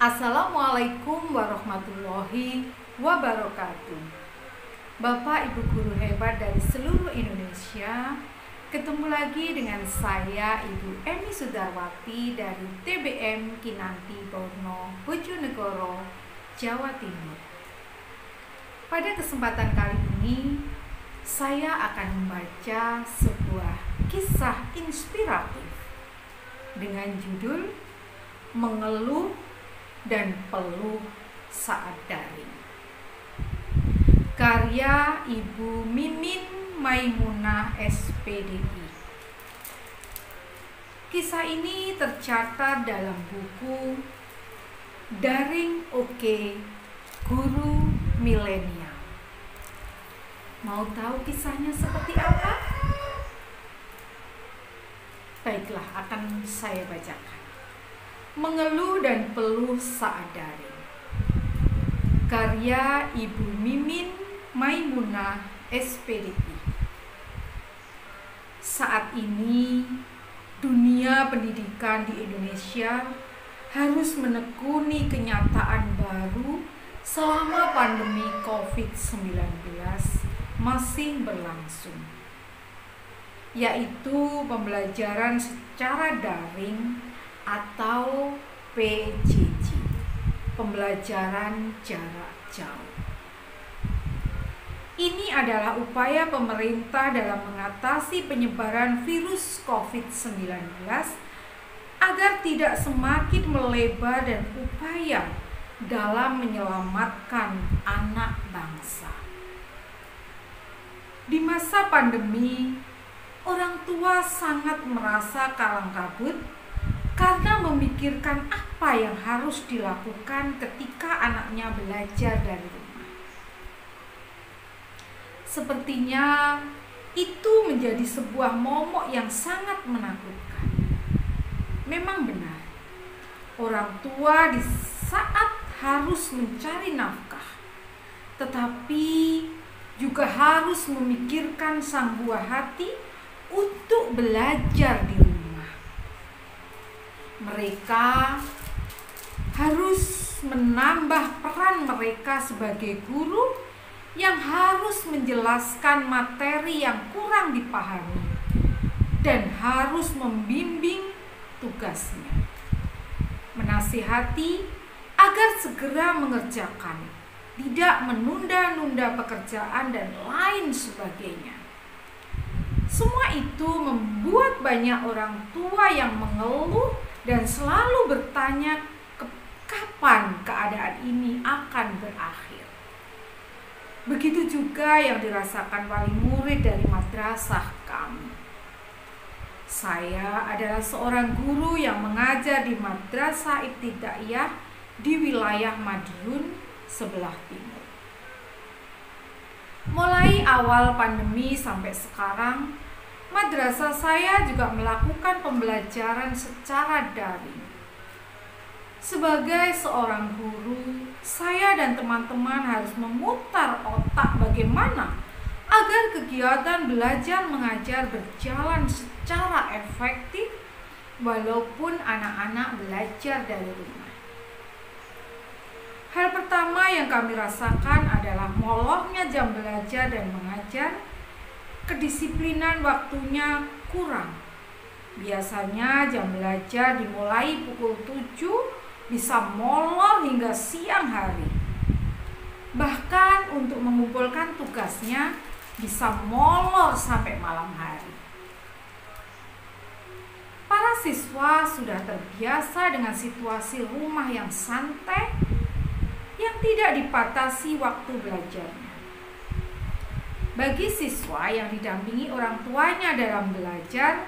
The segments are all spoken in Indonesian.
Assalamualaikum warahmatullahi wabarakatuh. Bapak Ibu guru hebat dari seluruh Indonesia, ketemu lagi dengan saya Ibu Emi Sudarwati dari TBM Kinanti Borno, Bojonegoro, Jawa Timur. Pada kesempatan kali ini, saya akan membaca sebuah kisah inspiratif dengan judul Mengeluh dan Peluh Saat Daring, karya Ibu Mimin Maimunah SPDI. Kisah ini tercatat dalam buku Daring Oke Guru Milenial. Mau tahu kisahnya seperti apa? Baiklah, akan saya bacakan. Mengeluh dan Peluh Saat Daring, karya Ibu Mimin Maimunah SPDI. Saat ini, dunia pendidikan di Indonesia harus menekuni kenyataan baru selama pandemi COVID-19 masih berlangsung, yaitu pembelajaran secara daring atau PJJ, pembelajaran jarak jauh. Ini adalah upaya pemerintah dalam mengatasi penyebaran virus COVID-19 agar tidak semakin melebar dan upaya dalam menyelamatkan anak bangsa. Di masa pandemi, orang tua sangat merasa kalang kabut karena memikirkan apa yang harus dilakukan ketika anaknya belajar dari rumah. Sepertinya itu menjadi sebuah momok yang sangat menakutkan. Memang benar, orang tua di saat harus mencari nafkah, tetapi juga harus memikirkan sang buah hati untuk belajar di rumah. Mereka harus menambah peran mereka sebagai guru yang harus menjelaskan materi yang kurang dipahami dan harus membimbing tugasnya, menasihati agar segera mengerjakan, tidak menunda-nunda pekerjaan dan lain sebagainya. Semua itu membuat banyak orang tua yang mengeluh dan selalu bertanya kapan keadaan ini akan berakhir. Begitu juga yang dirasakan wali murid dari madrasah kami. Saya adalah seorang guru yang mengajar di Madrasah Ibtidaiyah di wilayah Madiun sebelah timur. Mulai awal pandemi sampai sekarang, madrasah saya juga melakukan pembelajaran secara daring. Sebagai seorang guru, saya dan teman-teman harus memutar otak bagaimana agar kegiatan belajar mengajar berjalan secara efektif walaupun anak-anak belajar dari rumah. Hal pertama yang kami rasakan adalah molornya jam belajar dan mengajar. Kedisiplinan waktunya kurang. Biasanya jam belajar dimulai pukul 7 bisa molor hingga siang hari. Bahkan untuk mengumpulkan tugasnya bisa molor sampai malam hari. Para siswa sudah terbiasa dengan situasi rumah yang santai yang tidak dibatasi waktu belajarnya. Bagi siswa yang didampingi orang tuanya dalam belajar,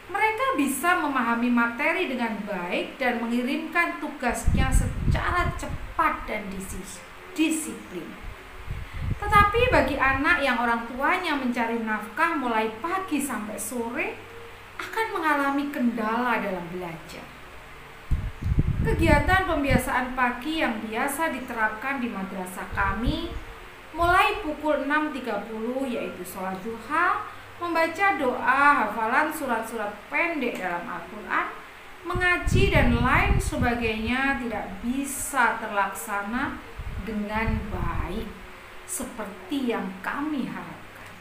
mereka bisa memahami materi dengan baik dan mengirimkan tugasnya secara cepat dan disiplin. Tetapi bagi anak yang orang tuanya mencari nafkah mulai pagi sampai sore, akan mengalami kendala dalam belajar. Kegiatan pembiasaan pagi yang biasa diterapkan di madrasah kami mulai pukul 6.30 yaitu sholat duha, membaca doa, hafalan surat-surat pendek dalam Al-Quran, mengaji dan lain sebagainya tidak bisa terlaksana dengan baik seperti yang kami harapkan.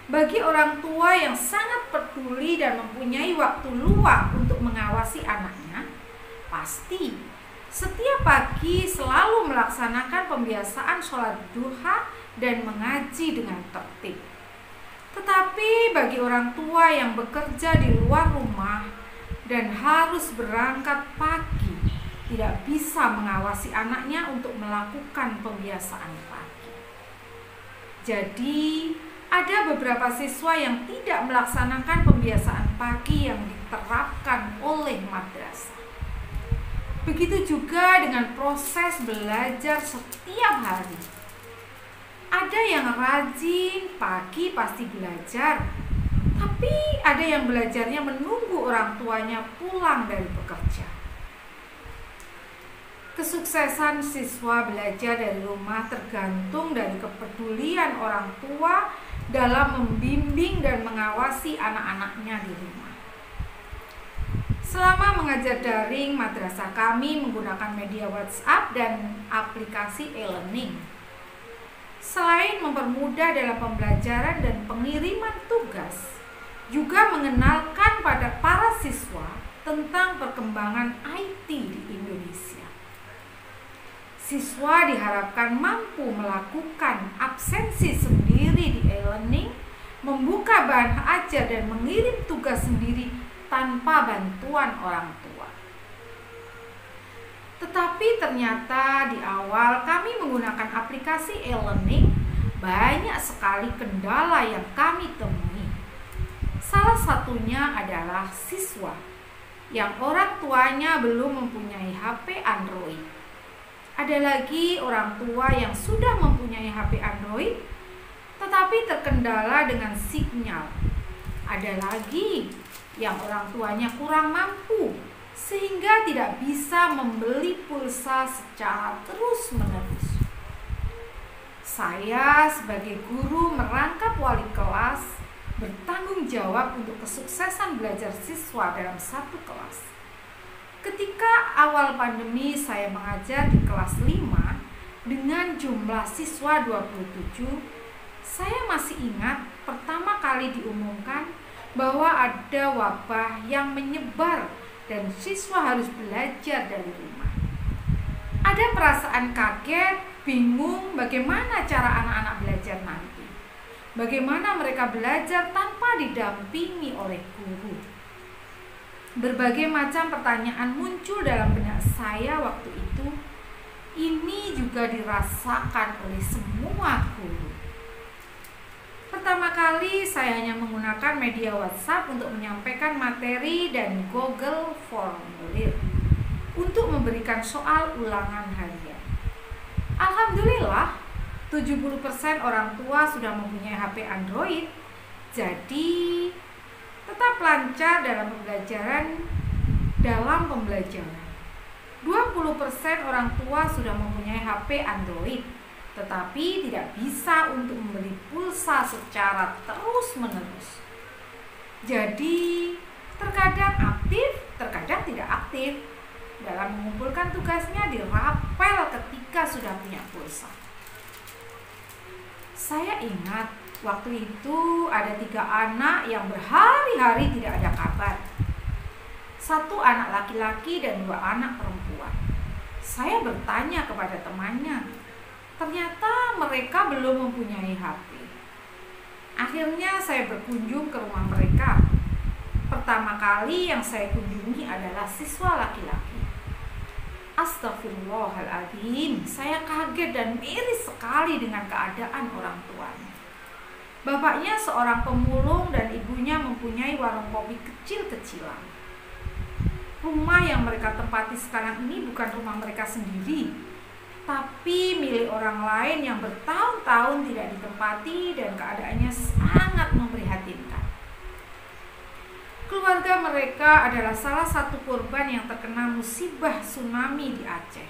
Bagi orang tua yang sangat peduli dan mempunyai waktu luang untuk mengawasi anaknya, pasti setiap pagi selalu melaksanakan pembiasaan sholat duha dan mengaji dengan tertib. Tetapi bagi orang tua yang bekerja di luar rumah dan harus berangkat pagi, tidak bisa mengawasi anaknya untuk melakukan pembiasaan pagi. Jadi, ada beberapa siswa yang tidak melaksanakan pembiasaan pagi yang diterapkan oleh madrasah. Begitu juga dengan proses belajar setiap hari. Ada yang rajin pagi pasti belajar, tapi ada yang belajarnya menunggu orang tuanya pulang dari bekerja. Kesuksesan siswa belajar dari rumah tergantung dari kepedulian orang tua dalam membimbing dan mengawasi anak-anaknya di rumah. Selama mengajar daring, madrasah kami menggunakan media WhatsApp dan aplikasi e-learning. Selain mempermudah dalam pembelajaran dan pengiriman tugas, juga mengenalkan pada para siswa tentang perkembangan IT di Indonesia. Siswa diharapkan mampu melakukan absensi sendiri di e-learning, membuka bahan ajar dan mengirim tugas sendiri tanpa bantuan orang tua. Tetapi ternyata di awal kami menggunakan aplikasi e-learning, banyak sekali kendala yang kami temui. Salah satunya adalah siswa yang orang tuanya belum mempunyai HP Android. Ada lagi orang tua yang sudah mempunyai HP Android tetapi terkendala dengan sinyal. Ada lagi yang orang tuanya kurang mampu sehingga tidak bisa membeli pulsa secara terus-menerus. Saya sebagai guru merangkap wali kelas bertanggung jawab untuk kesuksesan belajar siswa dalam satu kelas. Ketika awal pandemi saya mengajar di kelas 5 dengan jumlah siswa 27, saya masih ingat pertama kali diumumkan bahwa ada wabah yang menyebar dan siswa harus belajar dari rumah. Ada perasaan kaget, bingung bagaimana cara anak-anak belajar nanti. Bagaimana mereka belajar tanpa didampingi oleh guru. Berbagai macam pertanyaan muncul dalam benak saya waktu itu. Ini juga dirasakan oleh semua guru. Pertama kali saya hanya menggunakan media WhatsApp untuk menyampaikan materi dan Google Formulir untuk memberikan soal ulangan harian. Alhamdulillah, 70% orang tua sudah mempunyai HP Android, jadi tetap lancar dalam pembelajaran. 20% orang tua sudah mempunyai HP Android, tetapi tidak bisa untuk membeli pulsa secara terus-menerus. Jadi, terkadang aktif, terkadang tidak aktif dalam mengumpulkan tugasnya di rapel ketika sudah punya pulsa. Saya ingat waktu itu ada 3 anak yang berhari-hari tidak ada kabar. 1 anak laki-laki dan 2 anak perempuan. Saya bertanya kepada temannya, ternyata mereka belum mempunyai HP. Akhirnya saya berkunjung ke rumah mereka. Pertama kali yang saya kunjungi adalah siswa laki-laki. Astagfirullahaladzim, saya kaget dan miris sekali dengan keadaan orang tuanya. Bapaknya seorang pemulung dan ibunya mempunyai warung kopi kecil-kecilan. Rumah yang mereka tempati sekarang ini bukan rumah mereka sendiri, tapi milik orang lain yang bertahun-tahun tidak ditempati dan keadaannya sangat memprihatinkan. Keluarga mereka adalah salah satu korban yang terkena musibah tsunami di Aceh.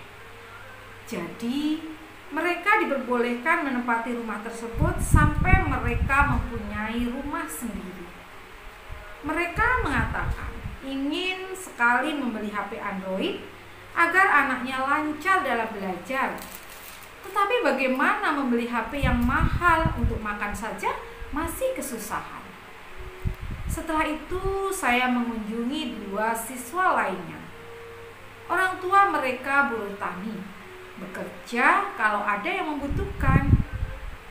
Jadi, mereka diperbolehkan menempati rumah tersebut sampai mereka mempunyai rumah sendiri. Mereka mengatakan, ingin sekali membeli HP Android agar anaknya lancar dalam belajar. Tetapi bagaimana membeli HP yang mahal untuk makan saja masih kesusahan. Setelah itu saya mengunjungi 2 siswa lainnya. Orang tua mereka buruh tani, bekerja kalau ada yang membutuhkan.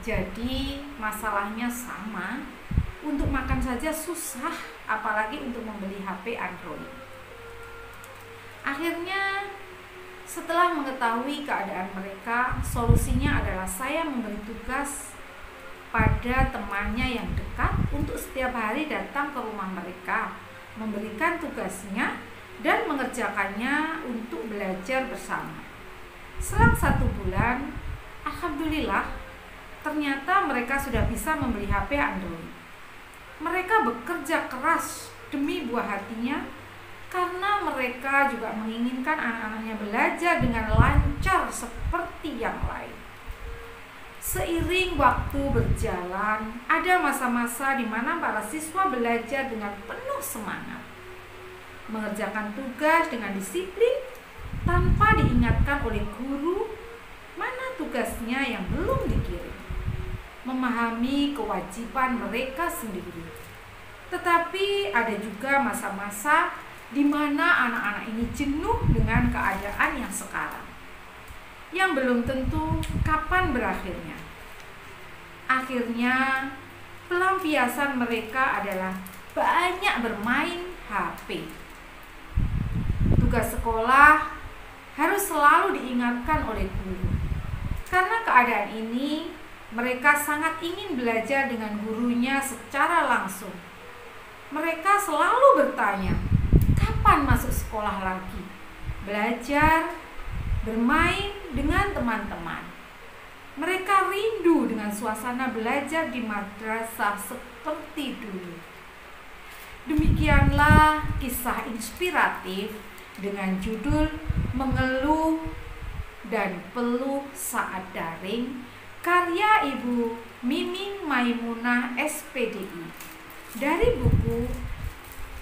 Jadi masalahnya sama, untuk makan saja susah, apalagi untuk membeli HP Android. Akhirnya setelah mengetahui keadaan mereka, solusinya adalah saya memberi tugas pada temannya yang dekat untuk setiap hari datang ke rumah mereka, memberikan tugasnya dan mengerjakannya untuk belajar bersama. Selang 1 bulan, alhamdulillah, ternyata mereka sudah bisa membeli HP Android. Mereka bekerja keras demi buah hatinya karena mereka juga menginginkan anak-anaknya belajar dengan lancar seperti yang lain. Seiring waktu berjalan, ada masa-masa di mana para siswa belajar dengan penuh semangat, mengerjakan tugas dengan disiplin tanpa diingatkan oleh guru mana tugasnya yang belum dikirim, memahami kewajiban mereka sendiri. Tetapi ada juga masa-masa di mana anak-anak ini jenuh dengan keadaan yang sekarang, yang belum tentu kapan berakhirnya. Akhirnya, pelampiasan mereka adalah banyak bermain HP. Tugas sekolah harus selalu diingatkan oleh guru. Karena keadaan ini, mereka sangat ingin belajar dengan gurunya secara langsung. Mereka selalu bertanya, kapan masuk sekolah lagi? Belajar, bermain dengan teman-teman. Mereka rindu dengan suasana belajar di madrasah seperti dulu. Demikianlah kisah inspiratif dengan judul Mengeluh dan Peluh Saat Daring, karya Ibu Miming Maimunah SPDI, dari buku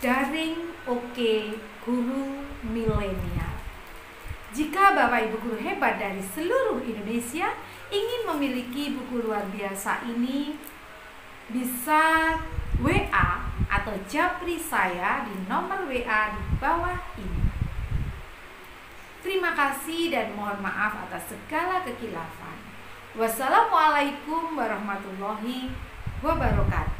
Daring Oke Guru Milenial. Jika Bapak Ibu guru hebat dari seluruh Indonesia ingin memiliki buku luar biasa ini, bisa WA atau japri saya di nomor WA di bawah ini. Terima kasih dan mohon maaf atas segala kekhilafan. Wassalamualaikum warahmatullahi wabarakatuh.